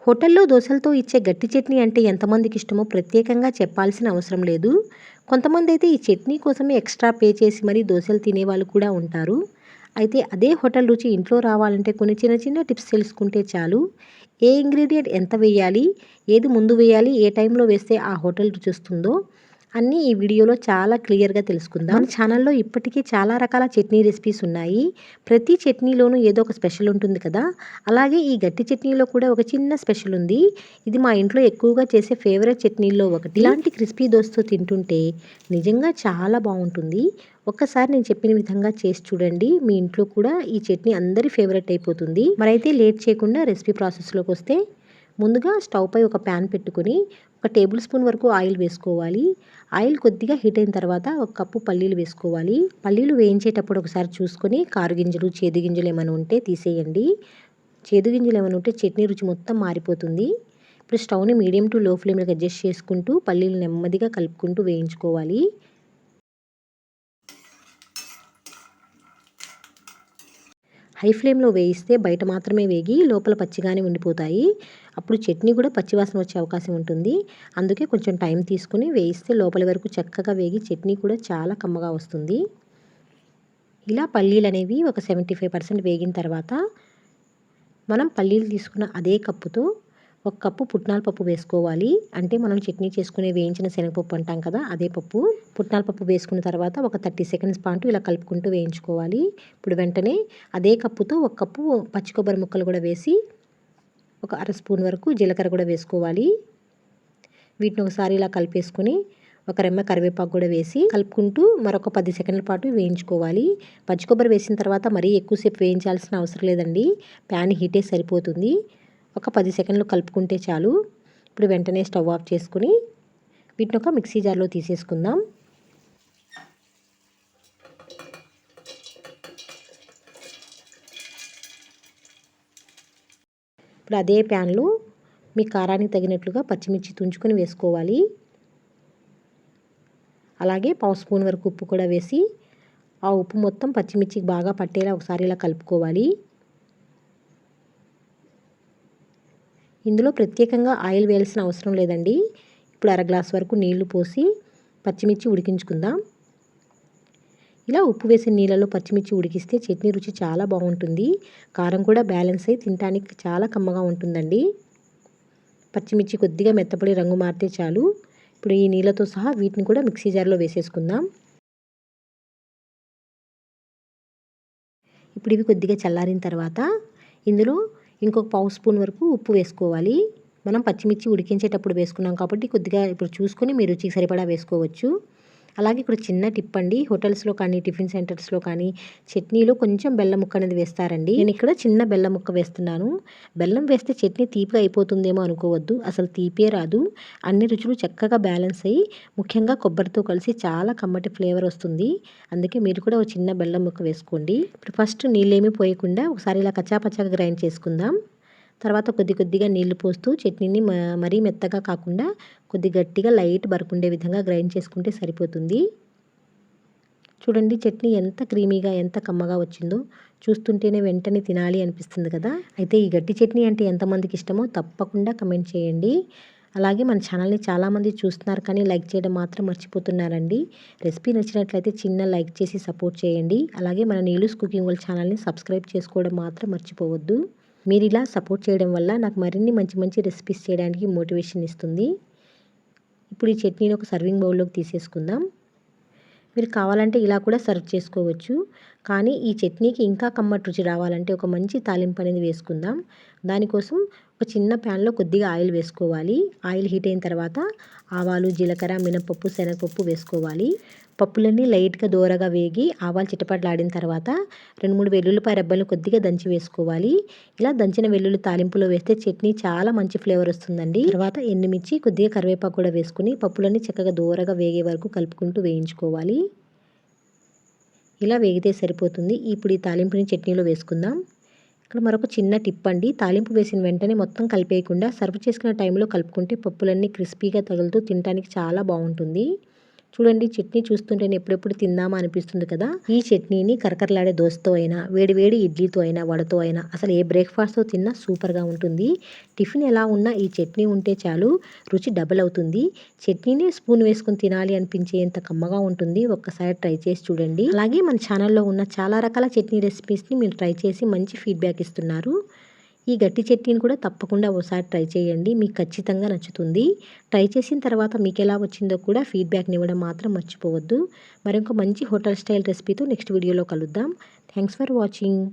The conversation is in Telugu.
హోటల్లో దోసలతో ఇచ్చే గట్టి చట్నీ అంటే ఎంతమందికి ఇష్టమో ప్రత్యేకంగా చెప్పాల్సిన అవసరం లేదు. కొంతమంది అయితే ఈ చట్నీ కోసమే ఎక్స్ట్రా పే చేసి మరీ దోసలు తినేవాళ్ళు కూడా ఉంటారు. అయితే అదే హోటల్ రుచి ఇంట్లో రావాలంటే కొన్ని చిన్న చిన్న టిప్స్ తెలుసుకుంటే చాలు. ఏ ఇంగ్రీడియంట్ ఎంత వేయాలి, ఏది ముందు వేయాలి, ఏ టైంలో వేస్తే ఆ హోటల్ రుచి వస్తుందో అన్నీ ఈ వీడియోలో చాలా క్లియర్గా తెలుసుకుందాం. మన ఛానల్లో ఇప్పటికీ చాలా రకాల చట్నీ రెసిపీస్ ఉన్నాయి. ప్రతి చట్నీలోనూ ఏదో ఒక స్పెషల్ ఉంటుంది కదా, అలాగే ఈ గట్టి చట్నీలో కూడా ఒక చిన్న స్పెషల్ ఉంది. ఇది మా ఇంట్లో ఎక్కువగా చేసే ఫేవరెట్ చట్నీల్లో ఒకటి. ఇలాంటి క్రిస్పీ దోసతో తింటుంటే నిజంగా చాలా బాగుంటుంది. ఒక్కసారి నేను చెప్పిన విధంగా చేసి చూడండి, మీ ఇంట్లో కూడా ఈ చట్నీ అందరి ఫేవరెట్ అయిపోతుంది. మరైతే లేట్ చేయకుండా రెసిపీ ప్రాసెస్లోకి వస్తే, ముందుగా స్టవ్ పై ఒక ప్యాన్ పెట్టుకొని ఒక టేబుల్ స్పూన్ వరకు ఆయిల్ వేసుకోవాలి. ఆయిల్ కొద్దిగా హీట్ అయిన తర్వాత ఒక కప్పు పల్లీలు వేసుకోవాలి. పల్లీలు వేయించేటప్పుడు ఒకసారి చూసుకొని కారు గింజలు, చేదు గింజలు ఏమైనా ఉంటే తీసేయండి. చేదు గింజలు ఏమైనా ఉంటే చట్నీ రుచి మొత్తం మారిపోతుంది. ఇప్పుడు స్టవ్ని మీడియం టు లో ఫ్లేమ్కి అడ్జస్ట్ చేసుకుంటూ పల్లీలు నెమ్మదిగా కలుపుకుంటూ వేయించుకోవాలి. హై ఫ్లేమ్లో వేయిస్తే బయట మాత్రమే వేగి లోపల పచ్చిగానే ఉండిపోతాయి. అప్పుడు చట్నీ కూడా పచ్చివాసన వచ్చే అవకాశం ఉంటుంది. అందుకే కొంచెం టైం తీసుకుని వేయిస్తే లోపలి వరకు చక్కగా వేగి చట్నీ కూడా చాలా కమ్మగా వస్తుంది. ఇలా పల్లీలు అనేవి ఒక 75% వేగిన తర్వాత మనం పల్లీలు తీసుకున్న అదే కప్పుతో ఒక కప్పు పుట్నాల పప్పు వేసుకోవాలి. అంటే మనం చట్నీ చేసుకునే వేయించిన శనగపప్పు అంటాం కదా, అదే పప్పు. పుట్నాల పప్పు వేసుకున్న తర్వాత ఒక 30 సెకండ్స్ పాటు ఇలా కలుపుకుంటూ వేయించుకోవాలి. ఇప్పుడు వెంటనే అదే కప్పుతో ఒక కప్పు పచ్చి కొబ్బరి ముక్కలు కూడా వేసి ఒక అర స్పూన్ వరకు జీలకర్ర కూడా వేసుకోవాలి. వీటిని ఒకసారి ఇలా కలిపేసుకొని ఒక రెమ్మ కరివేపాకు కూడా వేసి కలుపుకుంటూ మరొక 10 సెకండ్ల పాటు వేయించుకోవాలి. పచ్చి కొబ్బరి వేసిన తర్వాత మరీ ఎక్కువసేపు వేయించాల్సిన అవసరం లేదండి. ప్యాన్ హీటే సరిపోతుంది. ఒక 10 సెకండ్లు కలుపుకుంటే చాలు. ఇప్పుడు వెంటనే స్టవ్ ఆఫ్ చేసుకుని వీటిని ఒక మిక్సీ జార్లో తీసేసుకుందాం. ఇప్పుడు అదే ప్యాన్లో మీ కారానికి తగినట్లుగా పచ్చిమిర్చి తుంచుకొని వేసుకోవాలి. అలాగే పావు స్పూన్ వరకు ఉప్పు కూడా వేసి ఆ ఉప్పు మొత్తం పచ్చిమిర్చికి బాగా పట్టేలా ఒకసారి ఇలా కలుపుకోవాలి. ఇందులో ప్రత్యేకంగా ఆయిల్ వేయాల్సిన అవసరం లేదండి. ఇప్పుడు అర గ్లాస్ వరకు నీళ్లు పోసి పచ్చిమిర్చి ఉడికించుకుందాం. ఇలా ఉప్పు వేసిన నీళ్ళలో పచ్చిమిర్చి ఉడికిస్తే చట్నీ రుచి చాలా బాగుంటుంది. కారం కూడా బ్యాలెన్స్ అయ్యి తినడానికి చాలా కమ్మగా ఉంటుందండి. పచ్చిమిర్చి కొద్దిగా మెత్తపడి రంగు మారితే చాలు. ఇప్పుడు ఈ నీళ్ళతో సహా వీటిని కూడా మిక్సీ జార్లో వేసేసుకుందాం. ఇప్పుడు ఇవి కొద్దిగా చల్లారిన తర్వాత ఇందులో ఇంకొక పావు స్పూన్ వరకు ఉప్పు వేసుకోవాలి. మనం పచ్చిమిర్చి ఉడికించేటప్పుడు వేసుకున్నాం కాబట్టి కొద్దిగా ఇప్పుడు చూసుకొని మీ రుచికి సరిపడా వేసుకోవచ్చు. అలాగే ఇక్కడ చిన్న టిప్ అండి, హోటల్స్లో కానీ టిఫిన్ సెంటర్స్లో కానీ చట్నీలో కొంచెం బెల్లం ముక్క అనేది వేస్తారండి. నేను ఇక్కడ చిన్న బెల్లం ముక్క వేస్తున్నాను. బెల్లం వేస్తే చట్నీ తీపిగా అయిపోతుందేమో అనుకోవద్దు, అసలు తీపే రాదు. అన్ని రుచులు చక్కగా బ్యాలెన్స్ అయ్యి ముఖ్యంగా కొబ్బరితో కలిసి చాలా కమ్మటి ఫ్లేవర్ వస్తుంది. అందుకే మీరు కూడా ఒక చిన్న బెల్లం ముక్క వేసుకోండి. ఇప్పుడు ఫస్ట్ నీళ్ళేమీ పోయకుండా ఒకసారి ఇలా కచ్చాపచ్చాగా గ్రైండ్ చేసుకుందాం. తర్వాత కొద్దిగా నీళ్లు పోస్తూ చట్నీని మరీ మెత్తగా కాకుండా కొద్ది గట్టిగా లైట్ బరకుండే విధంగా గ్రైండ్ చేసుకుంటే సరిపోతుంది. చూడండి చట్నీ ఎంత క్రీమీగా ఎంత కమ్మగా వచ్చిందో, చూస్తుంటేనే వెంటనే తినాలి అనిపిస్తుంది కదా. అయితే ఈ గట్టి చట్నీ అంటే ఎంతమందికి ఇష్టమో తప్పకుండా కమెంట్ చేయండి. అలాగే మన ఛానల్ని చాలామంది చూస్తున్నారు కానీ లైక్ చేయడం మాత్రం మర్చిపోతున్నారండి. రెసిపీ నచ్చినట్లయితే చిన్న లైక్ చేసి సపోర్ట్ చేయండి. అలాగే మన నీలూస్ కుకింగ్ వరల్డ్ ఛానల్ని సబ్స్క్రైబ్ చేసుకోవడం మాత్రం మర్చిపోవద్దు. మీరు ఇలా సపోర్ట్ చేయడం వల్ల నాకు మరిన్ని మంచి మంచి రెసిపీస్ చేయడానికి మోటివేషన్ ఇస్తుంది. ఇప్పుడు ఈ చట్నీని ఒక సర్వింగ్ బౌల్లోకి తీసేసుకుందాం. మీరు కావాలంటే ఇలా కూడా సర్వ్ చేసుకోవచ్చు. కానీ ఈ చట్నీకి ఇంకా కమ్మటి రుచి రావాలంటే ఒక మంచి తాలింపు అనేది వేసుకుందాం. దానికోసం ఒక చిన్న ప్యాన్లో కొద్దిగా ఆయిల్ వేసుకోవాలి. ఆయిల్ హీట్ అయిన తర్వాత ఆవాలు, జీలకర్ర, మినపప్పు, శనగపప్పు వేసుకోవాలి. పప్పులన్నీ లైట్గా దోరగా వేగి ఆవాలు చిటపటలాడిన తర్వాత 2-3 వెల్లుల్లిపాయ రెబ్బలను కొద్దిగా దంచి వేసుకోవాలి. ఇలా దంచిన వెల్లుల్లి తాలింపులో వేస్తే చట్నీ చాలా మంచి ఫ్లేవర్ వస్తుందండి. తర్వాత ఎండుమిర్చి, కొద్దిగా కరివేపాకు కూడా వేసుకుని పప్పులన్నీ చక్కగా దోరగా వేగే వరకు కలుపుకుంటూ వేయించుకోవాలి. ఇలా వేగితే సరిపోతుంది. ఇప్పుడు ఈ తాలింపుని చట్నీలో వేసుకుందాం. ఇక్కడ మరొక చిన్న టిప్ అండి, తాలింపు వేసిన వెంటనే మొత్తం కలిపేయకుండా సర్వ్ చేసుకునే టైంలో కలుపుకుంటే పప్పులన్నీ క్రిస్పీగా తగులుతూ తినడానికి చాలా బాగుంటుంది. చూడండి చట్నీ చూస్తుంటేనే ఎప్పుడెప్పుడు తిందామా అనిపిస్తుంది కదా. ఈ చట్నీని కరకరలాడే దోశతో అయినా, వేడి వేడి ఇడ్లీతో అయినా, వడతో అయినా, అసలు ఏ బ్రేక్ఫాస్ట్తో తిన్నా సూపర్గా ఉంటుంది. టిఫిన్ ఎలా ఉన్నా ఈ చట్నీ ఉంటే చాలు, రుచి డబల్ అవుతుంది. చట్నీని స్పూన్ వేసుకుని తినాలి అనిపించేంత కమ్మగా ఉంటుంది. ఒక్కసారి ట్రై చేసి చూడండి. అలాగే మన ఛానల్లో ఉన్న చాలా రకాల చట్నీ రెసిపీస్ని మీరు ట్రై చేసి మంచి ఫీడ్బ్యాక్ ఇస్తున్నారు. ఈ గట్టి చట్నీని కూడా తప్పకుండా ఒకసారి ట్రై చేయండి, మీకు ఖచ్చితంగా నచ్చుతుంది. ట్రై చేసిన తర్వాత మీకు ఎలా వచ్చిందో కూడా ఫీడ్బ్యాక్ని ఇవ్వడం మాత్రం మర్చిపోవద్దు. మరొక మంచి హోటల్ స్టైల్ రెసిపీతో నెక్స్ట్ వీడియోలో కలుద్దాం. Thanks for watching.